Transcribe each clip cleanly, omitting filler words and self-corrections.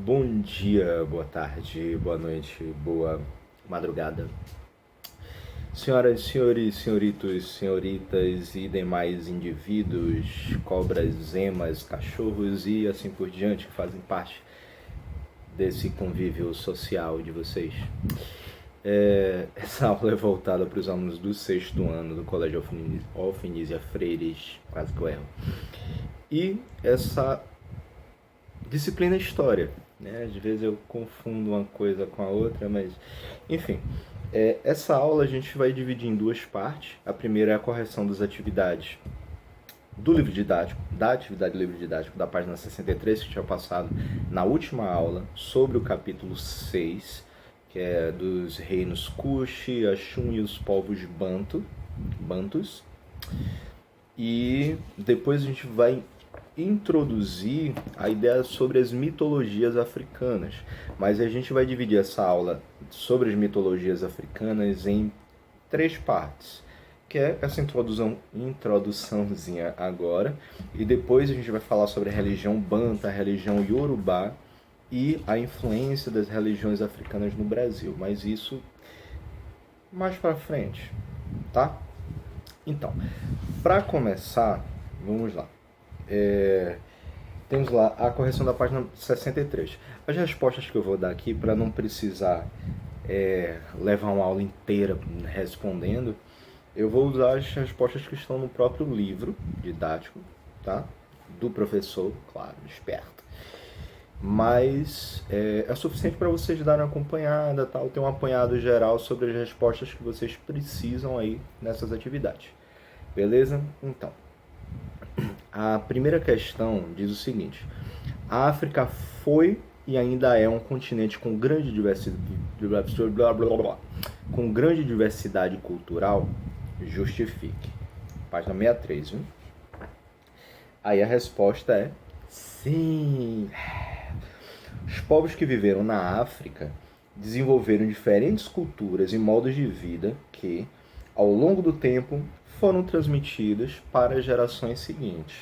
Bom dia, boa tarde, boa noite, boa madrugada. Senhoras, senhores, senhoritos, senhoritas e demais indivíduos, cobras, emas, cachorros e assim por diante que fazem parte desse convívio social de vocês. Essa aula é voltada para os alunos do 6º ano do Colégio Alfinísia Freires, quase que eu erro. E essa disciplina é História, né? Às vezes eu confundo uma coisa com a outra, mas enfim. Essa aula a gente vai dividir em duas partes. A primeira é a correção das atividades do livro didático, da atividade do livro didático da página 63, que tinha passado na última aula, sobre o capítulo 6, que é dos reinos Kush, Ashum e os povos Bantus. E depois a gente vai introduzir a ideia sobre as mitologias africanas, mas a gente vai dividir essa aula sobre as mitologias africanas em 3 partes, que é essa introduçãozinha agora, e depois a gente vai falar sobre a religião Banta, a religião Yorubá e a influência das religiões africanas no Brasil, mas isso mais pra frente, tá? Então, para começar, vamos lá. Temos lá a correção da página 63. As respostas que eu vou dar aqui, para não precisar levar uma aula inteira respondendo, eu vou usar as respostas que estão no próprio livro didático, tá? Do professor, claro, esperto. Mas é suficiente para vocês darem uma acompanhada, tal, ter um apanhado geral sobre as respostas que vocês precisam aí nessas atividades. Beleza? Então, a primeira questão diz o seguinte: a África foi e ainda é um continente com grande diversidade cultural? Justifique. Página 63, viu? Aí a resposta é sim. Os povos que viveram na África desenvolveram diferentes culturas e modos de vida que, ao longo do tempo, foram transmitidas para as gerações seguintes.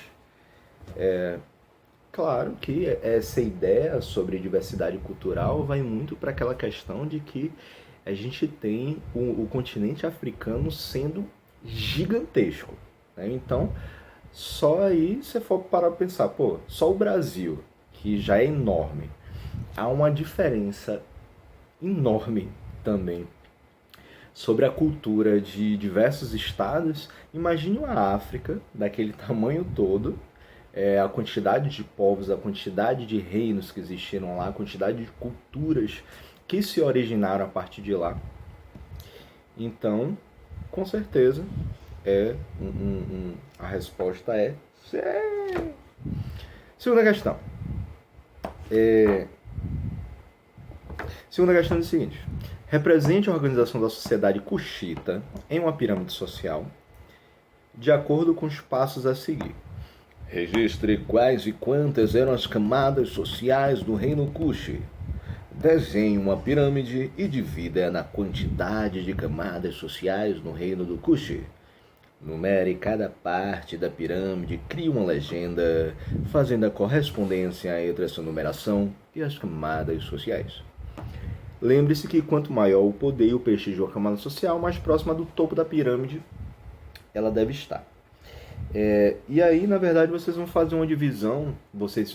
Claro que essa ideia sobre diversidade cultural vai muito para aquela questão de que a gente tem o continente africano sendo gigantesco, né? Então, só aí você for parar para pensar, só o Brasil, que já é enorme, há uma diferença enorme também sobre a cultura de diversos estados. Imagine a África, daquele tamanho todo, a quantidade de povos, a quantidade de reinos que existiram lá, a quantidade de culturas que se originaram a partir de lá. Então, com certeza, a resposta é sim. Segunda questão. Segunda questão é o seguinte: represente a organização da sociedade cuxita em uma pirâmide social de acordo com os passos a seguir. Registre quais e quantas eram as camadas sociais do reino Kush. Desenhe uma pirâmide e divida na quantidade de camadas sociais no reino do Kush. Numere cada parte da pirâmide, crie uma legenda, fazendo a correspondência entre essa numeração e as camadas sociais. Lembre-se que quanto maior o poder e o prestígio de uma camada social, mais próxima do topo da pirâmide ela deve estar. E aí, na verdade, vocês vão fazer uma divisão. Vocês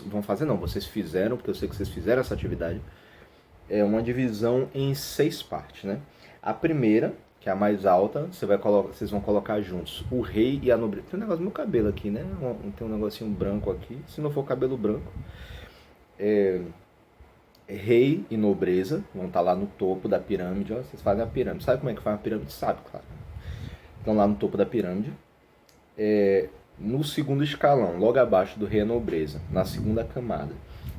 fizeram, porque eu sei que vocês fizeram essa atividade. É uma divisão em 6 partes, né? A primeira, que é a mais alta, vocês vão colocar juntos o rei e a nobreza. Tem um negócio no meu cabelo aqui, né? Tem um negocinho branco aqui. Se não for cabelo branco, rei e nobreza vão estar lá no topo da pirâmide. Ó, vocês fazem a pirâmide. Sabe como é que faz a pirâmide? Sabe, claro. Estão lá no topo da pirâmide. No segundo escalão, logo abaixo do rei e nobreza, na segunda camada,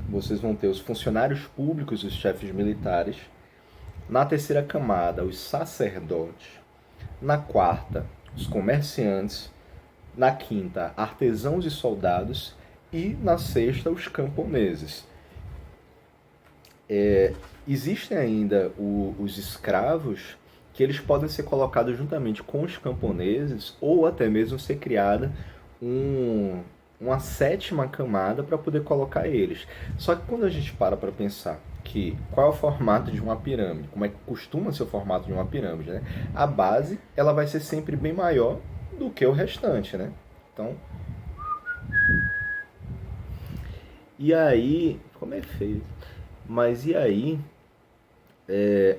vocês vão ter os funcionários públicos e os chefes militares. Na terceira camada, os sacerdotes. Na quarta, os comerciantes. Na quinta, artesãos e soldados. E na sexta, os camponeses. Existem ainda os escravos, que eles podem ser colocados juntamente com os camponeses, ou até mesmo ser criada uma sétima camada para poder colocar eles. Só que quando a gente para pensar que qual é o formato de uma pirâmide, como é que costuma ser o formato de uma pirâmide, né? A base, ela vai ser sempre bem maior do que o restante, né? Então, e aí, como é feio. Mas e aí,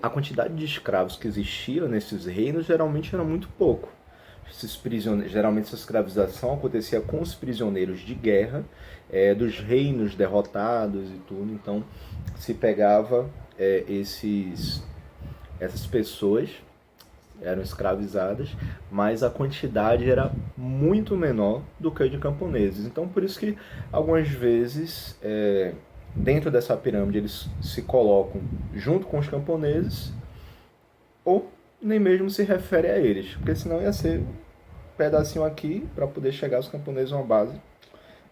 a quantidade de escravos que existia nesses reinos geralmente era muito pouco. Geralmente essa escravização acontecia com os prisioneiros de guerra, dos reinos derrotados e tudo. Então se pegava essas pessoas eram escravizadas, mas a quantidade era muito menor do que a de camponeses. Então por isso que algumas vezes dentro dessa pirâmide eles se colocam junto com os camponeses ou nem mesmo se refere a eles, porque senão ia ser um pedacinho aqui para poder chegar aos camponeses uma base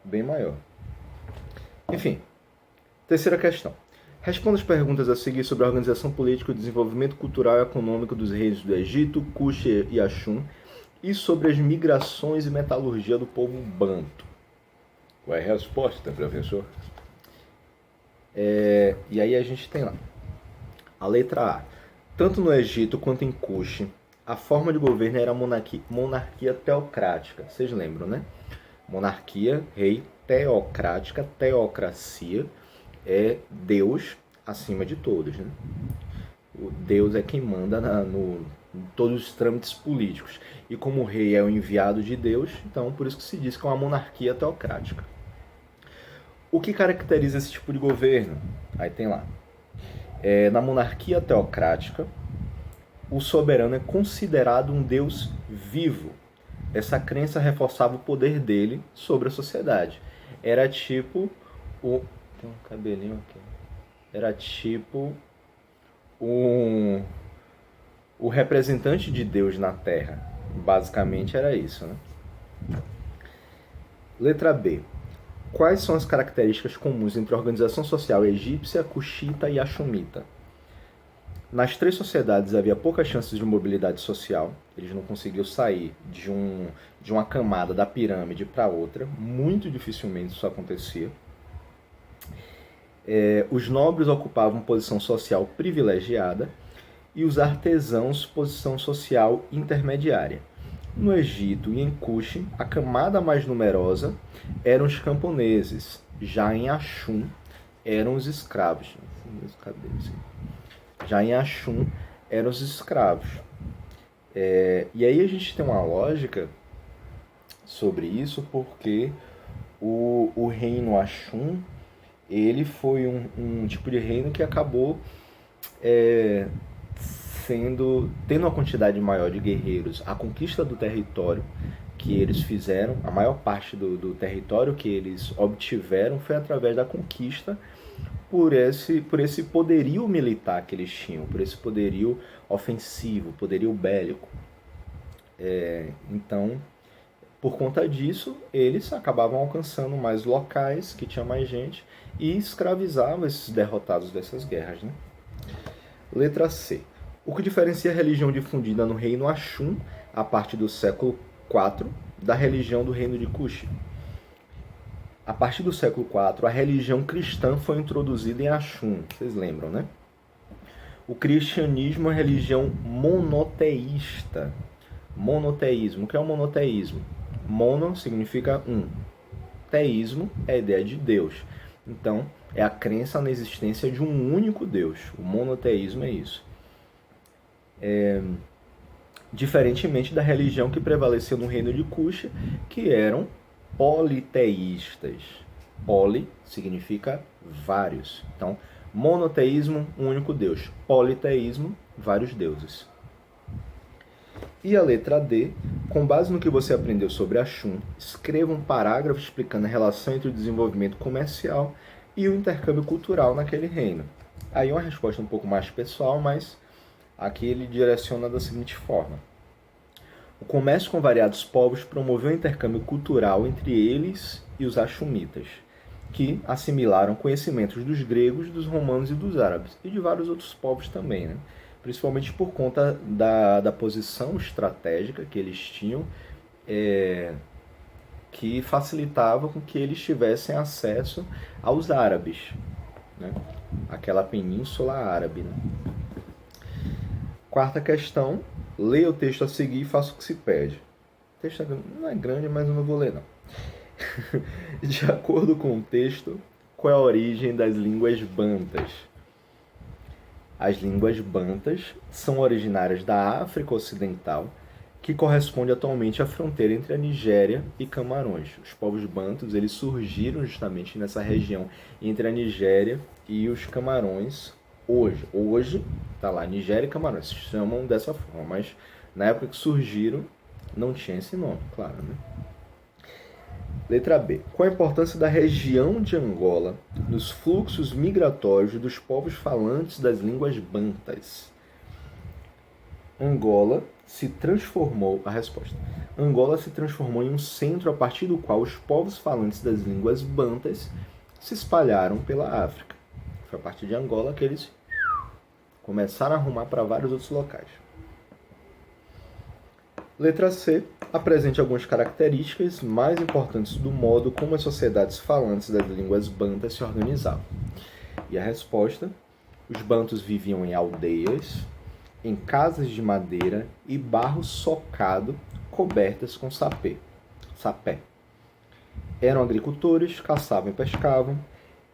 bem maior. Enfim, terceira questão. Responda as perguntas a seguir sobre a organização política, o desenvolvimento cultural e econômico dos reinos do Egito, Cush e Axum e sobre as migrações e metalurgia do povo banto. Qual é a resposta, professor? E aí a gente tem lá a letra A. Tanto no Egito quanto em Cush, a forma de governo era monarquia teocrática. Vocês lembram, né? Monarquia, rei, teocrática, teocracia é Deus acima de todos, né? O Deus é quem manda em todos os trâmites políticos. E como o rei é o enviado de Deus, então por isso que se diz que é uma monarquia teocrática. O que caracteriza esse tipo de governo? Aí tem lá. Na monarquia teocrática, o soberano é considerado um Deus vivo. Essa crença reforçava o poder dele sobre a sociedade. Era tipo tem um cabelinho aqui. Era tipo o representante de Deus na Terra. Basicamente era isso, né? Letra B. Quais são as características comuns entre a organização social egípcia, cuxita e axumita? Nas três sociedades havia poucas chances de mobilidade social. Eles não conseguiam sair de uma camada da pirâmide para outra. Muito dificilmente isso acontecia. Os nobres ocupavam posição social privilegiada e os artesãos posição social intermediária. No Egito e em Cush, a camada mais numerosa eram os camponeses. Já em Axum, eram os escravos. Já em Axum, eram os escravos. E aí a gente tem uma lógica sobre isso, porque o reino Axum, ele foi um tipo de reino que acabou tendo uma quantidade maior de guerreiros. A conquista do território que eles fizeram, a maior parte do território que eles obtiveram foi através da conquista por esse poderio militar que eles tinham, por esse poderio ofensivo, poderio bélico. Então, por conta disso, eles acabavam alcançando mais locais, que tinha mais gente, e escravizavam esses derrotados dessas guerras, né? Letra C. O que diferencia a religião difundida no reino Axum, a partir do século IV, da religião do reino de Cush? A partir do século IV, a religião cristã foi introduzida em Axum. Vocês lembram, né? O cristianismo é uma religião monoteísta. Monoteísmo. O que é o monoteísmo? Mono significa um. Teísmo é a ideia de Deus. Então, é a crença na existência de um único Deus. O monoteísmo é isso. Diferentemente da religião que prevaleceu no reino de Cush, que eram politeístas. Poli significa vários. Então, monoteísmo, um único Deus. Politeísmo, vários deuses. E a letra D, com base no que você aprendeu sobre Axum, escreva um parágrafo explicando a relação entre o desenvolvimento comercial e o intercâmbio cultural naquele reino. Aí uma resposta um pouco mais pessoal, mas aqui ele direciona da seguinte forma. O comércio com variados povos promoveu o intercâmbio cultural entre eles e os axumitas, que assimilaram conhecimentos dos gregos, dos romanos e dos árabes, e de vários outros povos também, né? Principalmente por conta da posição estratégica que eles tinham que facilitava com que eles tivessem acesso aos árabes, né? Aquela península árabe, né? Quarta questão, leia o texto a seguir e faça o que se pede. O texto não é grande, mas eu não vou ler não. De acordo com o texto, qual é a origem das línguas bantas? As línguas bantas são originárias da África Ocidental, que corresponde atualmente à fronteira entre a Nigéria e Camarões. Os povos bantus eles surgiram justamente nessa região entre a Nigéria e os Camarões hoje. Hoje está lá Nigéria e Camarões, se chamam dessa forma, mas na época que surgiram não tinha esse nome, claro, né? Letra B. Qual a importância da região de Angola nos fluxos migratórios dos povos falantes das línguas bantas? Angola se transformou em um centro a partir do qual os povos falantes das línguas bantas se espalharam pela África. Foi a partir de Angola que eles começaram a arrumar para vários outros locais. Letra C. Apresente algumas características mais importantes do modo como as sociedades falantes das línguas bantas se organizavam. E a resposta: os bantus viviam em aldeias, em casas de madeira e barro socado cobertas com sapé. Eram agricultores, caçavam e pescavam.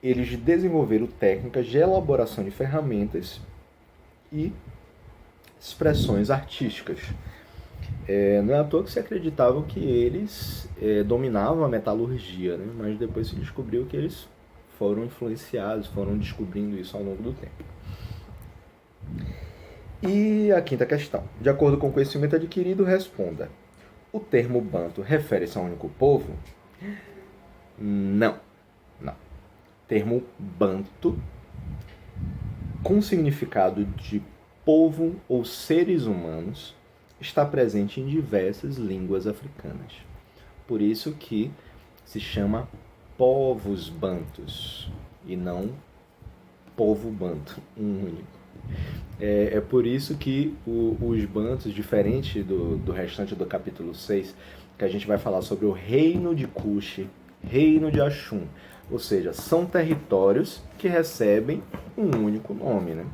Eles desenvolveram técnicas de elaboração de ferramentas e expressões artísticas. Não é à toa que se acreditava que eles dominavam a metalurgia, né? Mas depois se descobriu que eles foram influenciados, foram descobrindo isso ao longo do tempo. E a quinta questão. De acordo com o conhecimento adquirido, responda. O termo banto refere-se a um único povo? Não. Termo banto, com significado de povo ou seres humanos, está presente em diversas línguas africanas. Por isso que se chama povos bantus e não povo banto, um único. É por isso que os bantus, diferente do restante do capítulo 6, que a gente vai falar sobre o reino de Cuxi, reino de Axum, ou seja, são territórios que recebem um único nome, né?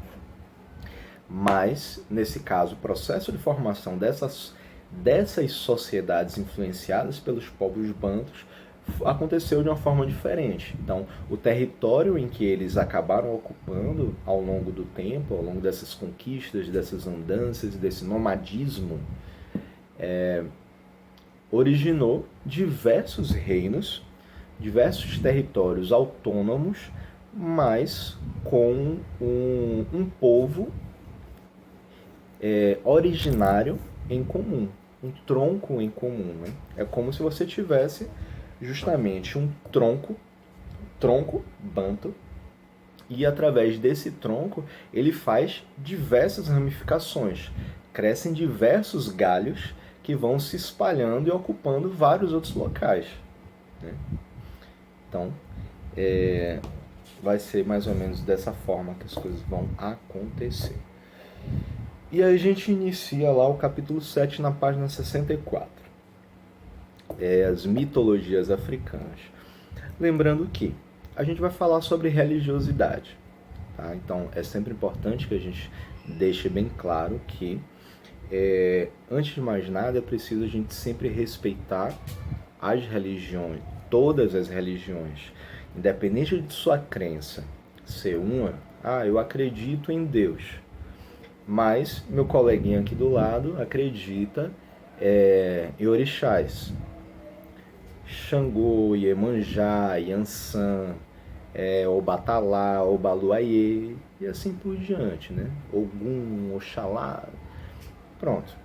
Mas, nesse caso, o processo de formação dessas sociedades influenciadas pelos povos bantus aconteceu de uma forma diferente. Então, o território em que eles acabaram ocupando ao longo do tempo, ao longo dessas conquistas, dessas andanças, desse nomadismo, originou diversos reinos, diversos territórios autônomos, mas com um povo originário em comum, um tronco em comum, né? É como se você tivesse justamente um tronco banto, e através desse tronco ele faz diversas ramificações, crescem diversos galhos que vão se espalhando e ocupando vários outros locais, né? Então, vai ser mais ou menos dessa forma que as coisas vão acontecer. E aí a gente inicia lá o capítulo 7 na página 64. As mitologias africanas. Lembrando que a gente vai falar sobre religiosidade, tá? Então é sempre importante que a gente deixe bem claro que, antes de mais nada, é preciso a gente sempre respeitar as religiões, todas as religiões, independente de sua crença ser uma. Eu acredito em Deus, mas meu coleguinha aqui do lado acredita em orixás, Xangô, Iemanjá, Yansan, Obatalá, Obaluayê, e assim por diante, né? Ogum, Oxalá, pronto.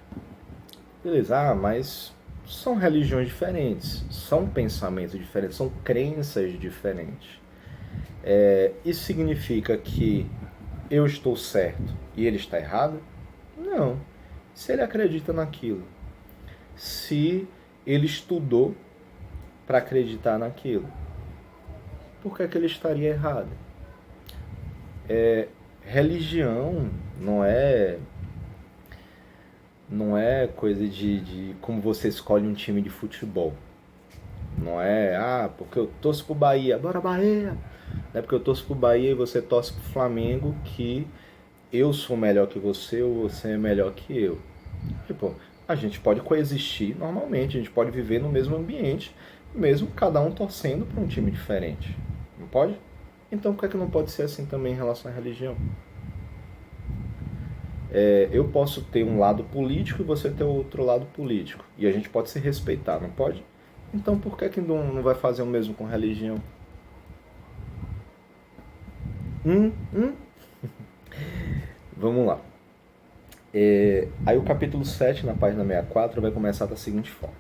Beleza, mas são religiões diferentes, são pensamentos diferentes, são crenças diferentes. Isso significa que eu estou certo e ele está errado? Não. Se ele acredita naquilo, se ele estudou para acreditar naquilo, por que ele estaria errado? Religião não é coisa de como você escolhe um time de futebol. Não é, porque eu torço pro Bahia, bora Bahia! Não é porque eu torço pro Bahia e você torce pro Flamengo que eu sou melhor que você ou você é melhor que eu. Tipo, a gente pode coexistir normalmente, a gente pode viver no mesmo ambiente, mesmo cada um torcendo para um time diferente. Não pode? Então por que não pode ser assim também em relação à religião? Eu posso ter um lado político e você ter outro lado político. E a gente pode se respeitar, não pode? Então por que não vai fazer o mesmo com religião? Hum, hum. Vamos lá. Aí o capítulo 7, na página 64, vai começar da seguinte forma.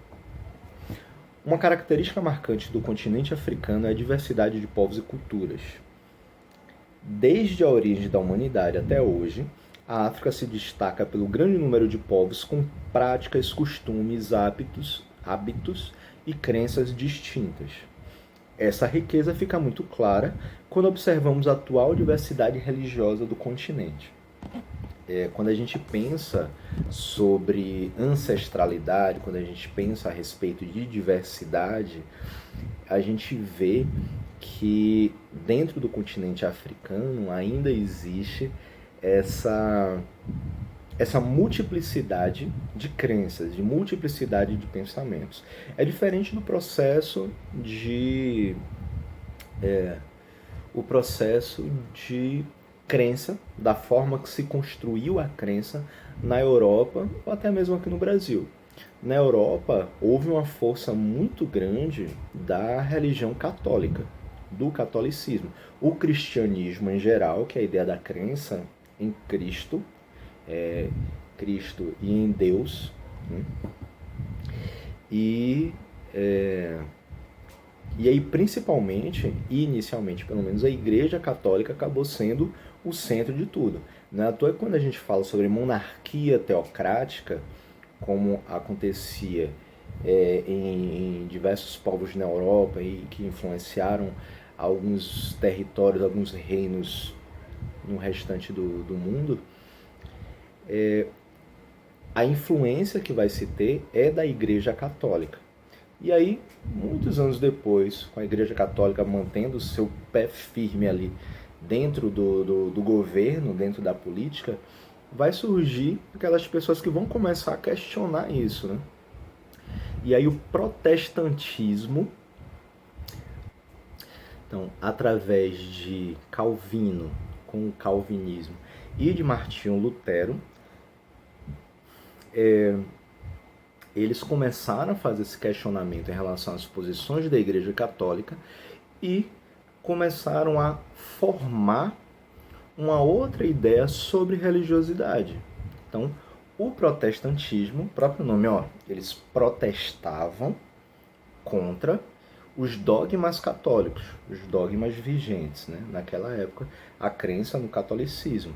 Uma característica marcante do continente africano é a diversidade de povos e culturas. Desde a origem da humanidade até hoje, a África se destaca pelo grande número de povos com práticas, costumes, hábitos e crenças distintas. Essa riqueza fica muito clara quando observamos a atual diversidade religiosa do continente. Quando a gente pensa sobre ancestralidade, quando a gente pensa a respeito de diversidade, a gente vê que dentro do continente africano ainda existe essa multiplicidade de crenças, de multiplicidade de pensamentos. É diferente do processo o processo de crença, da forma que se construiu a crença na Europa ou até mesmo aqui no Brasil. Na Europa, houve uma força muito grande da religião católica, do catolicismo. O cristianismo em geral, que é a ideia da crença em Cristo, Cristo e em Deus, né? E aí, principalmente, e inicialmente pelo menos, a Igreja Católica acabou sendo o centro de tudo. Não é à toa que quando a gente fala sobre monarquia teocrática, como acontecia em diversos povos na Europa e que influenciaram alguns territórios, alguns reinos no restante do mundo, a influência que vai se ter é da Igreja Católica. E aí, muitos anos depois, com a Igreja Católica mantendo o seu pé firme ali dentro do governo, dentro da política, vai surgir aquelas pessoas que vão começar a questionar isso, né? E aí o protestantismo, então, através de Calvino, com o calvinismo, e de Martinho Lutero, eles começaram a fazer esse questionamento em relação às posições da Igreja Católica e começaram a formar uma outra ideia sobre religiosidade. Então, o protestantismo, o próprio nome, eles protestavam contra os dogmas católicos, os dogmas vigentes, né? Naquela época, a crença no catolicismo.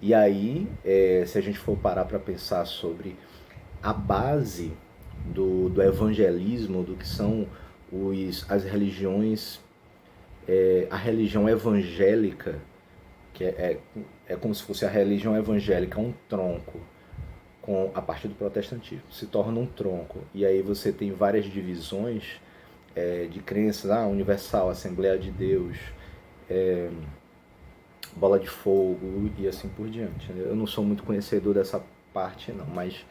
E aí, se a gente for parar para pensar sobre a base do evangelismo, do que são as religiões, a religião evangélica, que é como se fosse a religião evangélica, um tronco, a partir do protestantismo, se torna um tronco. E aí você tem várias divisões de crenças, universal, Assembleia de Deus, bola de fogo e assim por diante. Eu não sou muito conhecedor dessa parte não, mas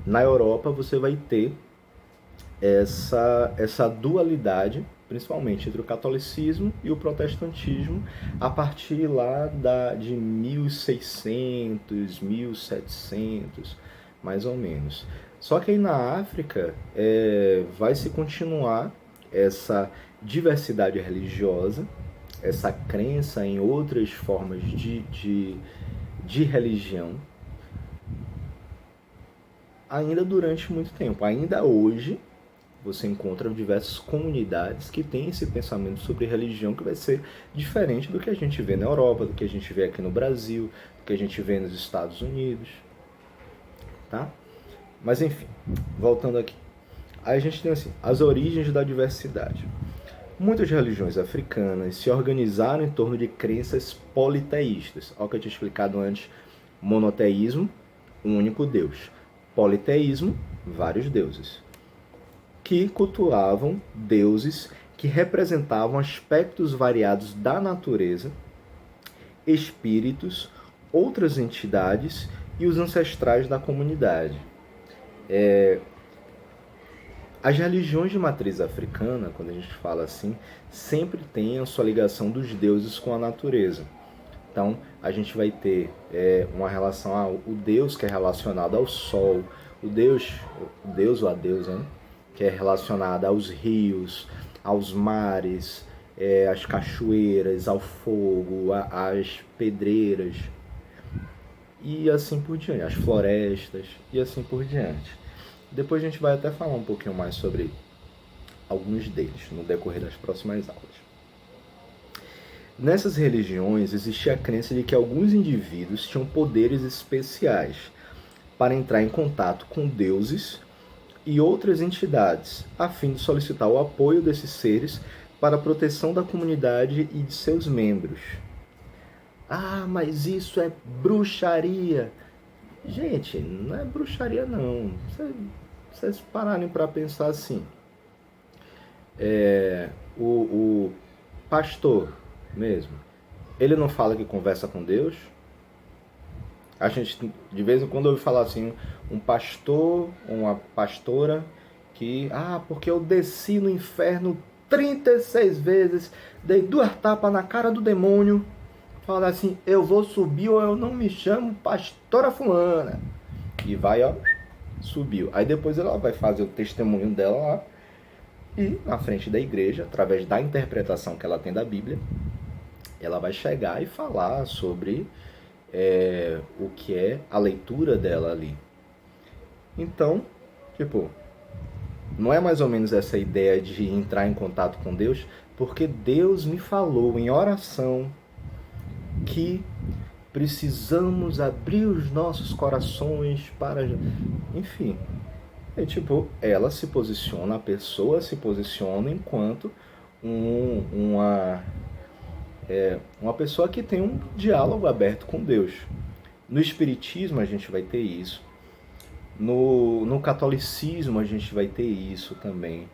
na Europa você vai ter essa dualidade, principalmente entre o catolicismo e o protestantismo, a partir lá de 1600, 1700, mais ou menos. Só que aí na África vai se continuar essa diversidade religiosa, essa crença em outras formas de religião, ainda durante muito tempo. Ainda hoje, você encontra diversas comunidades que têm esse pensamento sobre religião que vai ser diferente do que a gente vê na Europa, do que a gente vê aqui no Brasil, do que a gente vê nos Estados Unidos. Tá? Mas enfim, voltando aqui. Aí a gente tem assim, as origens da diversidade. Muitas religiões africanas se organizaram em torno de crenças politeístas. Olha o que eu tinha explicado antes. Monoteísmo, um único Deus. Politeísmo, vários deuses, que cultuavam deuses que representavam aspectos variados da natureza, espíritos, outras entidades e os ancestrais da comunidade. As religiões de matriz africana, quando a gente fala assim, sempre tem a sua ligação dos deuses com a natureza. Então, a gente vai ter uma relação ao Deus que é relacionado ao sol, o Deus ou a deusa, né? Que é relacionada aos rios, aos mares, às cachoeiras, ao fogo, às pedreiras, e assim por diante, às florestas, e assim por diante. Depois a gente vai até falar um pouquinho mais sobre alguns deles no decorrer das próximas aulas. Nessas religiões existia a crença de que alguns indivíduos tinham poderes especiais para entrar em contato com deuses e outras entidades, a fim de solicitar o apoio desses seres para a proteção da comunidade e de seus membros. Ah, mas isso é bruxaria. Gente, não é bruxaria não. Vocês pararem para pensar assim. O pastor mesmo, ele não fala que conversa com Deus? A gente, de vez em quando, ouve falar assim, um pastor, uma pastora, que, porque eu desci no inferno 36 vezes, dei 2 tapas na cara do demônio, fala assim, eu vou subir ou eu não me chamo pastora fulana. E vai, subiu. Aí depois ela vai fazer o testemunho dela lá, e na frente da igreja, através da interpretação que ela tem da Bíblia, ela vai chegar e falar sobre o que é a leitura dela ali. Então, não é mais ou menos essa ideia de entrar em contato com Deus, porque Deus me falou em oração que precisamos abrir os nossos corações para... Enfim, ela se posiciona, a pessoa se posiciona enquanto uma pessoa que tem um diálogo aberto com Deus. No Espiritismo a gente vai ter isso. No catolicismo a gente vai ter isso também.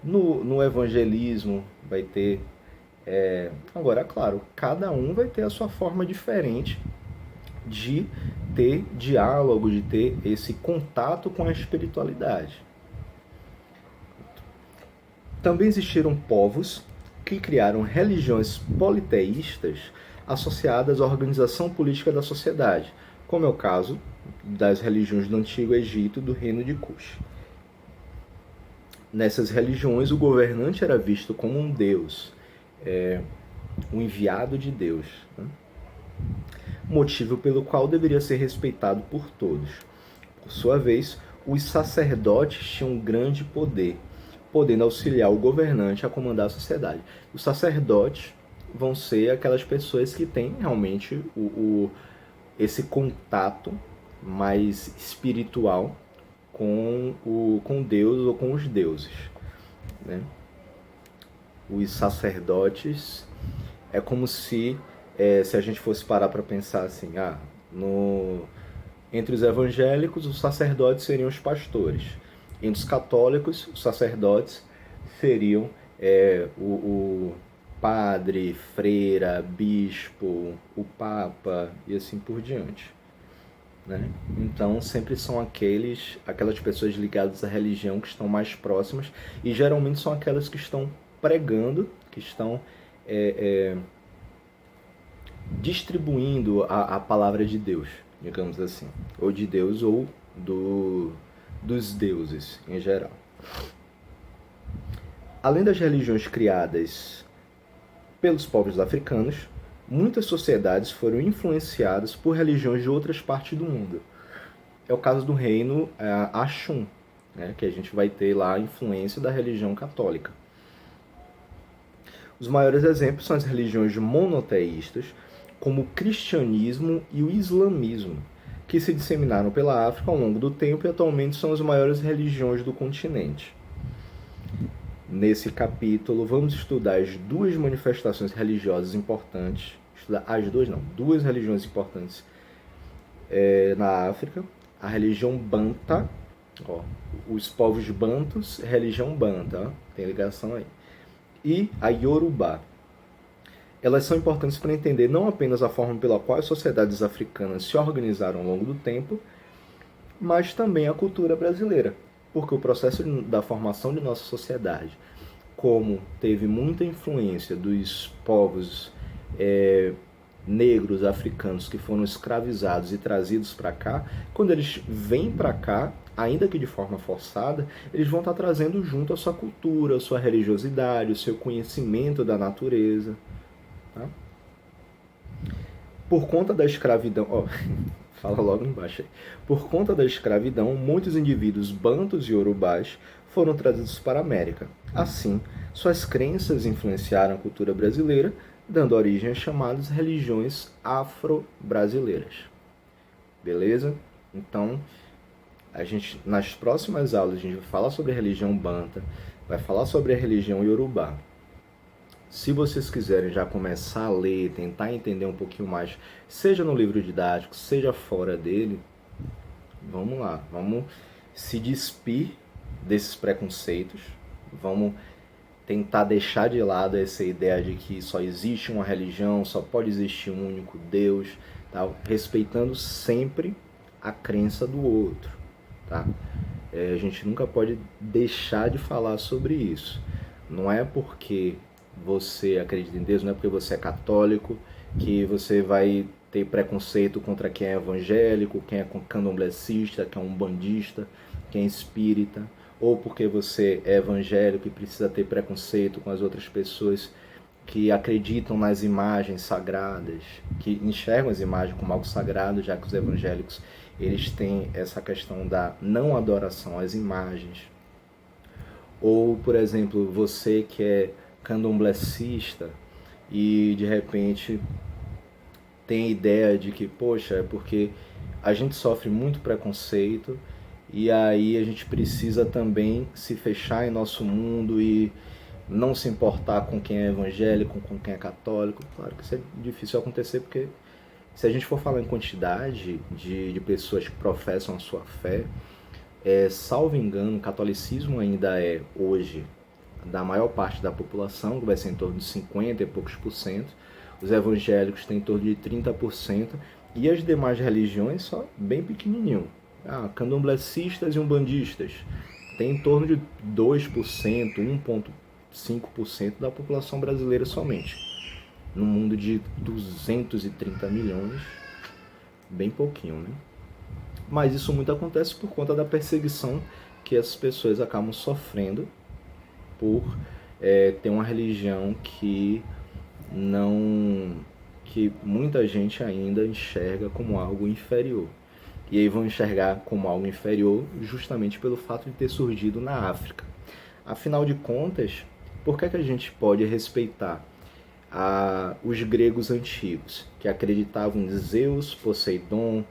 No evangelismo vai ter... Agora, claro, cada um vai ter a sua forma diferente de ter diálogo, de ter esse contato com a espiritualidade. Também existiram povos que criaram religiões politeístas associadas à organização política da sociedade, como é o caso das religiões do Antigo Egito e do Reino de Cush. Nessas religiões, o governante era visto como um deus, um enviado de Deus, né? Motivo pelo qual deveria ser respeitado por todos. Por sua vez, os sacerdotes tinham um grande poder, podendo auxiliar o governante a comandar a sociedade. Os sacerdotes vão ser aquelas pessoas que têm realmente esse contato mais espiritual com Deus ou com os deuses, né? Os sacerdotes é como se a gente fosse parar para pensar assim, entre os evangélicos, os sacerdotes seriam os pastores. Entre os católicos, os sacerdotes seriam o padre, freira, bispo, o papa e assim por diante, né? Então sempre são aquelas pessoas ligadas à religião que estão mais próximas, e geralmente são aquelas que estão pregando, que estão distribuindo a palavra de Deus, digamos assim, ou de Deus ou dos deuses em geral. Além das religiões criadas pelos povos africanos, muitas sociedades foram influenciadas por religiões de outras partes do mundo. É o caso do reino Axum, né, que a gente vai ter lá a influência da religião católica. Os maiores exemplos são as religiões monoteístas, como o cristianismo e o islamismo, que se disseminaram pela África ao longo do tempo e atualmente são as maiores religiões do continente. Nesse capítulo, vamos estudar as duas manifestações religiosas importantes, duas religiões importantes na África, a religião Banta Ó, os povos bantus, religião banta, ó, tem ligação aí. E a Yorubá. Elas são importantes para entender não apenas a forma pela qual as sociedades africanas se organizaram ao longo do tempo, mas também a cultura brasileira. Porque o processo da formação de nossa sociedade, como teve muita influência dos povos negros africanos que foram escravizados e trazidos para cá, quando eles vêm para cá, ainda que de forma forçada, eles vão estar trazendo junto a sua cultura, a sua religiosidade, o seu conhecimento da natureza. Tá? Por conta da escravidão, ó, fala logo embaixo aí. Por conta da escravidão, muitos indivíduos bantus e urubás foram trazidos para a América. Assim, suas crenças influenciaram a cultura brasileira, dando origem às chamadas religiões afro-brasileiras. Beleza? Então, nas próximas aulas a gente vai falar sobre a religião banta, vai falar sobre a religião iorubá. Se vocês quiserem já começar a ler, tentar entender um pouquinho mais, seja no livro didático, seja fora dele, vamos lá, vamos se despir desses preconceitos, vamos tentar deixar de lado essa ideia de que só existe uma religião, só pode existir um único Deus, tá? Respeitando sempre a crença do outro. Tá? A gente nunca pode deixar de falar sobre isso. Não é porque você acredita em Deus, não é porque você é católico que você vai ter preconceito contra quem é evangélico, quem é candomblessista, quem é umbandista, quem é espírita, ou porque você é evangélico e precisa ter preconceito com as outras pessoas que acreditam nas imagens sagradas, que enxergam as imagens como algo sagrado, já que os evangélicos eles têm essa questão da não adoração às imagens. Ou, por exemplo, você que é candomblessista e de repente tem a ideia de que, poxa, é porque a gente sofre muito preconceito e aí a gente precisa também se fechar em nosso mundo e não se importar com quem é evangélico, com quem é católico. Claro que isso é difícil acontecer porque se a gente for falar em quantidade de pessoas que professam a sua fé, salvo engano, o catolicismo ainda é hoje da maior parte da população, que vai ser em torno de 50 e poucos por cento, os evangélicos têm em torno de 30%, e as demais religiões só bem pequenininho. Candomblecistas e umbandistas tem em torno de 2%, 1,5% da população brasileira somente. No mundo de 230 milhões, bem pouquinho, né? Mas isso muito acontece por conta da perseguição que essas pessoas acabam sofrendo por ter uma religião que muita gente ainda enxerga como algo inferior. E aí vão enxergar como algo inferior justamente pelo fato de ter surgido na África. Afinal de contas, por que a gente pode respeitar os gregos antigos, que acreditavam em Zeus, Poseidon,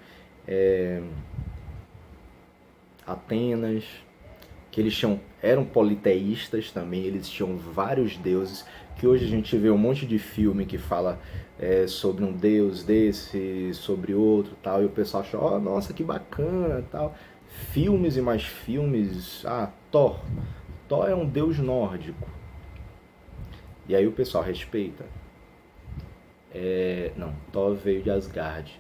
Atenas, que eles eram politeístas também, eles tinham vários deuses, que hoje a gente vê um monte de filme que fala sobre um deus desse, sobre outro, tal, e o pessoal acha, nossa, que bacana, tal. Filmes e mais filmes, Thor é um deus nórdico. E aí o pessoal respeita. Não, Thor veio de Asgard.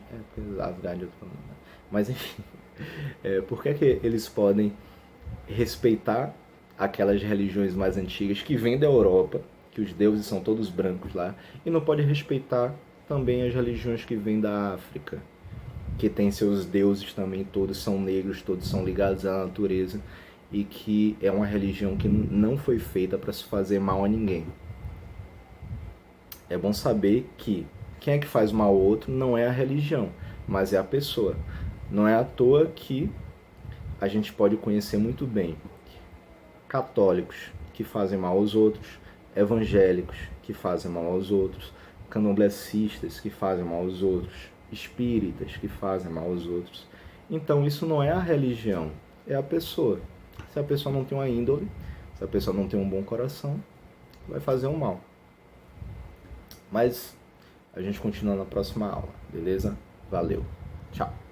Asgard é outro nome. Mas enfim, por que eles podem respeitar aquelas religiões mais antigas que vêm da Europa, que os deuses são todos brancos lá, e não pode respeitar também as religiões que vêm da África, que tem seus deuses também, todos são negros, todos são ligados à natureza, e que é uma religião que não foi feita para se fazer mal a ninguém. É bom saber que quem é que faz mal ao outro não é a religião, mas é a pessoa. Não é à toa que a gente pode conhecer muito bem católicos que fazem mal aos outros, evangélicos que fazem mal aos outros, candomblecistas que fazem mal aos outros, espíritas que fazem mal aos outros. Então isso não é a religião, é a pessoa. Se a pessoa não tem uma índole, se a pessoa não tem um bom coração, vai fazer um mal. Mas a gente continua na próxima aula, beleza? Valeu, tchau!